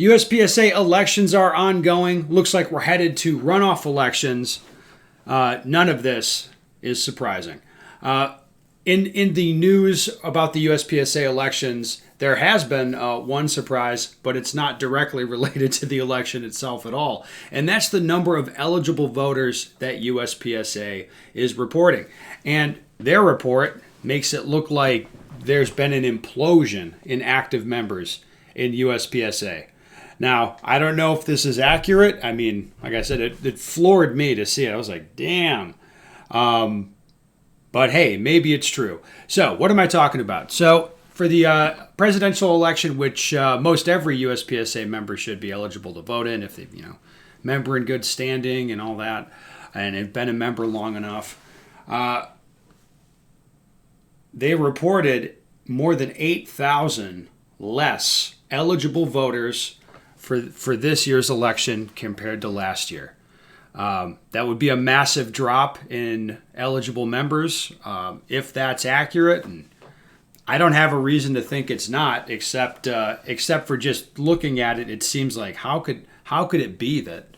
USPSA elections are ongoing. Looks like we're headed to runoff elections. None of this is surprising. In the news about the USPSA elections, there has been one surprise, but it's not directly related to the election itself at all. And that's the number of eligible voters that USPSA is reporting. And their report makes it look like there's been an implosion in active members in USPSA. Now, I don't know if this is accurate. I mean, like I said, it floored me to see it. I was like, damn. But hey, maybe it's true. So what am I talking about? So for the presidential election, which most every USPSA member should be eligible to vote in if they've, member in good standing and all that, and have been a member long enough, they reported more than 8,000 less eligible voters for this year's election compared to last year. That would be a massive drop in eligible members, if that's accurate. And I don't have a reason to think it's not, except for just looking at it. It seems like how could it be that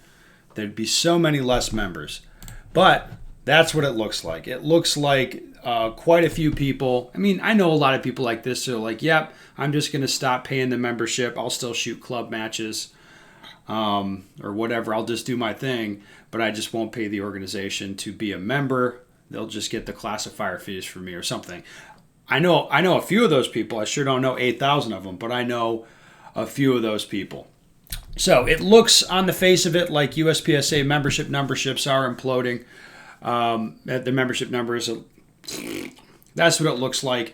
there'd be so many less members? But that's what it looks like. It looks like quite a few people. I mean, I know a lot of people like this. They're like, yep, I'm just going to stop paying the membership. I'll still shoot club matches or whatever. I'll just do my thing, but I just won't pay the organization to be a member. They'll just get the classifier fees for me or something. I know a few of those people. I sure don't know 8,000 of them, but I know a few of those people. So it looks on the face of it like USPSA memberships are imploding. The membership numbers, that's what it looks like.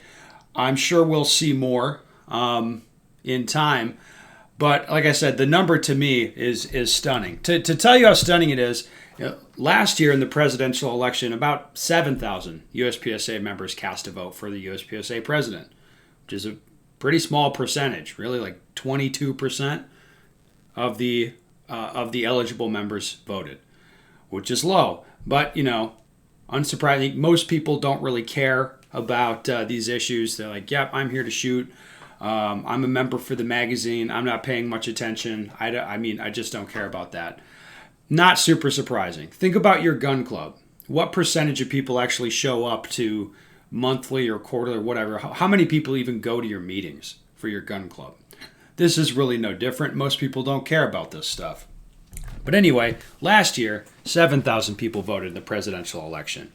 I'm sure we'll see more in time. But like I said, the number to me is stunning. To tell you how stunning it is, last year in the presidential election, about 7,000 USPSA members cast a vote for the USPSA president, which is a pretty small percentage, really like 22% of the eligible members voted, which is low. But, unsurprisingly, most people don't really care about these issues. They're like, yep, I'm here to shoot. I'm a member for the magazine. I'm not paying much attention. I just don't care about that. Not super surprising. Think about your gun club. What percentage of people actually show up to monthly or quarterly or whatever? How many people even go to your meetings for your gun club? This is really no different. Most people don't care about this stuff. But anyway, last year, 7,000 people voted in the presidential election.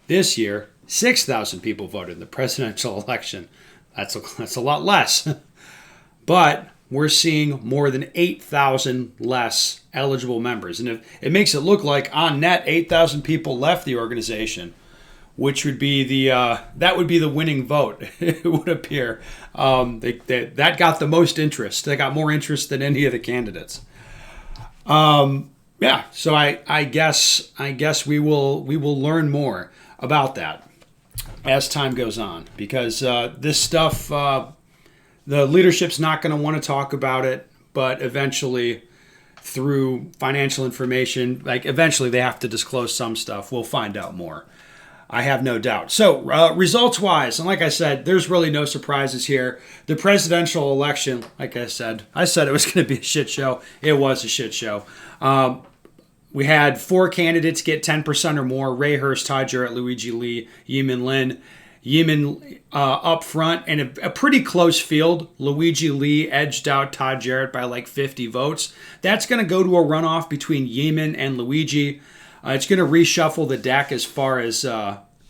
This year, 6,000 people voted in the presidential election. That's a lot less. But we're seeing more than 8,000 less eligible members. And it makes it look like on net 8,000 people left the organization, which would be that would be the winning vote, it would appear. That got the most interest. They got more interest than any of the candidates. So I guess we will learn more about that as time goes on, because this stuff, the leadership's not going to want to talk about it, but eventually through financial information, eventually they have to disclose some stuff. We'll find out more. I have no doubt. So results-wise, and like I said, there's really no surprises here. The presidential election, like I said it was going to be a shit show. It was a shit show. We had 4 candidates get 10% or more: Ray Hurst, Todd Jarrett, Luigi Lee, Yeeman Lin. Yeeman up front, and a pretty close field. Luigi Lee edged out Todd Jarrett by like 50 votes. That's going to go to a runoff between Yeeman and Luigi. It's going to reshuffle the deck as far as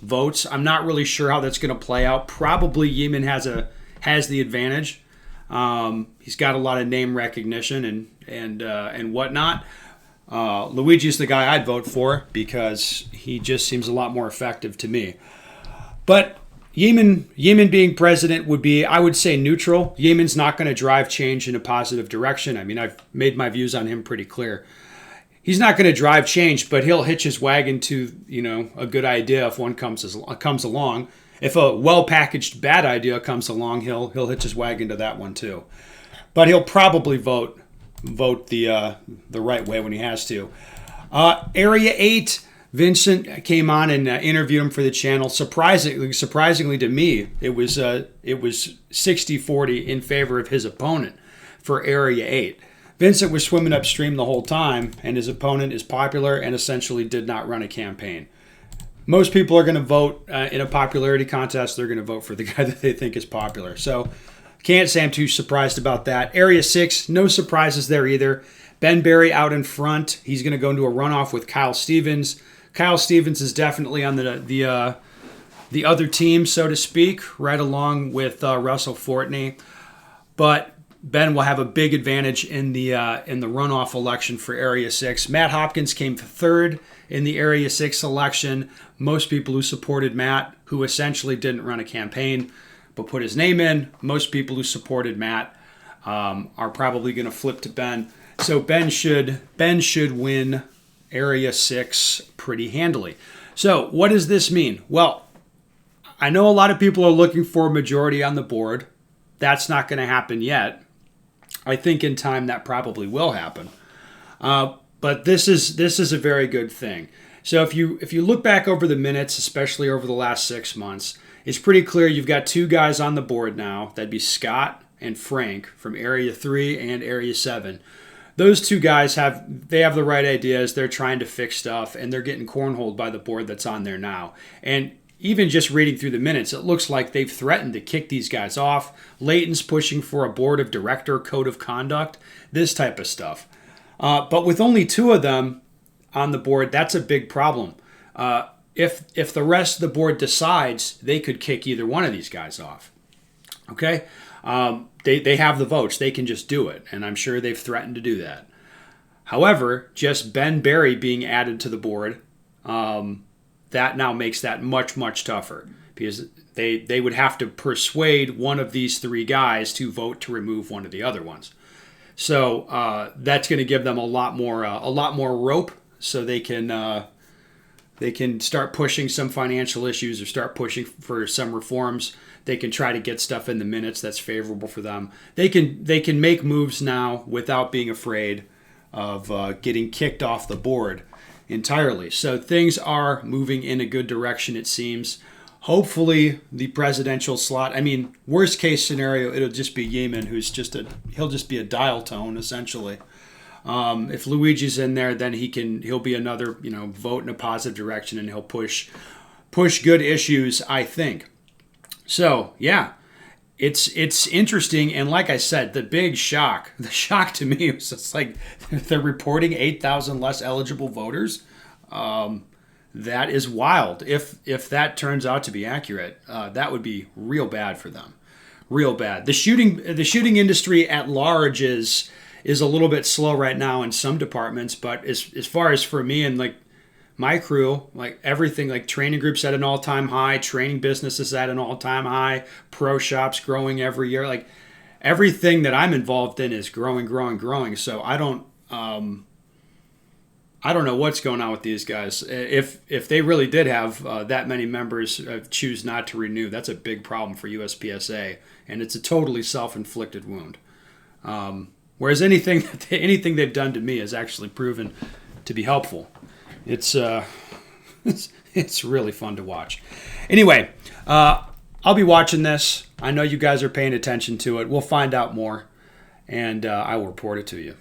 votes. I'm not really sure how that's going to play out. Probably Yeeman has the advantage. He's got a lot of name recognition and whatnot. Luigi's the guy I'd vote for because he just seems a lot more effective to me. But Yeeman being president would be, I would say, neutral. Yeeman's not going to drive change in a positive direction. I mean, I've made my views on him pretty clear. He's not going to drive change, but he'll hitch his wagon to, a good idea if one comes along. If a well-packaged bad idea comes along, he'll hitch his wagon to that one too. But he'll probably vote the right way when he has to. Area 8, Vincent came on and interviewed him for the channel. Surprisingly to me, it was 60-40 in favor of his opponent for Area 8. Vincent was swimming upstream the whole time, and his opponent is popular and essentially did not run a campaign. Most people are going to vote in a popularity contest. They're going to vote for the guy that they think is popular. So can't say I'm too surprised about that. Area 6, no surprises there either. Ben Berry out in front. He's going to go into a runoff with Kyle Stevens. Kyle Stevens is definitely on the other team, so to speak, right along with Russell Fortney. But Ben will have a big advantage in the runoff election for Area 6. Matt Hopkins came third in the Area 6 election. Most people who supported Matt, who essentially didn't run a campaign but put his name in, most people who supported Matt are probably going to flip to Ben. So Ben should win Area 6 pretty handily. So what does this mean? Well, I know a lot of people are looking for a majority on the board. That's not going to happen yet. I think in time that probably will happen. But this is a very good thing. So if you look back over the minutes, especially over the last 6 months, it's pretty clear you've got two guys on the board now. That'd be Scott and Frank from Area 3 and Area 7. Those two guys have the right ideas. They're trying to fix stuff, and they're getting cornholed by the board that's on there now. And even just reading through the minutes, it looks like they've threatened to kick these guys off. Layton's pushing for a board of director code of conduct, this type of stuff. But with only two of them on the board, that's a big problem. If the rest of the board decides, they could kick either one of these guys off. Okay? They have the votes. They can just do it, and I'm sure they've threatened to do that. However, just Ben Berry being added to the board, that now makes that much, much tougher because they would have to persuade one of these three guys to vote to remove one of the other ones. So that's going to give them a lot more rope, so they can start pushing some financial issues or start pushing for some reforms. They can try to get stuff in the minutes that's favorable for them. They can make moves now without being afraid of getting kicked off the board entirely. So things are moving in a good direction, it seems. Hopefully the presidential slot, I mean, worst case scenario, it'll just be Yeaman, he'll just be a dial tone essentially. If Luigi's in there, then he'll be another, vote in a positive direction, and he'll push good issues, I think. So yeah, it's interesting, and like I said, the shock to me was just like they're reporting 8,000 less eligible voters. That is wild. If that turns out to be accurate, that would be real bad for them, real bad. The shooting industry at large is a little bit slow right now in some departments, but as far as for me and like my crew, like everything, like training groups at an all-time high, training businesses at an all-time high, pro shops growing every year, like everything that I'm involved in is growing. So I don't know what's going on with these guys. If they really did have that many members choose not to renew, that's a big problem for USPSA, and it's a totally self-inflicted wound. Whereas anything they've done to me has actually proven to be helpful. It's really fun to watch. Anyway, I'll be watching this. I know you guys are paying attention to it. We'll find out more, and I will report it to you.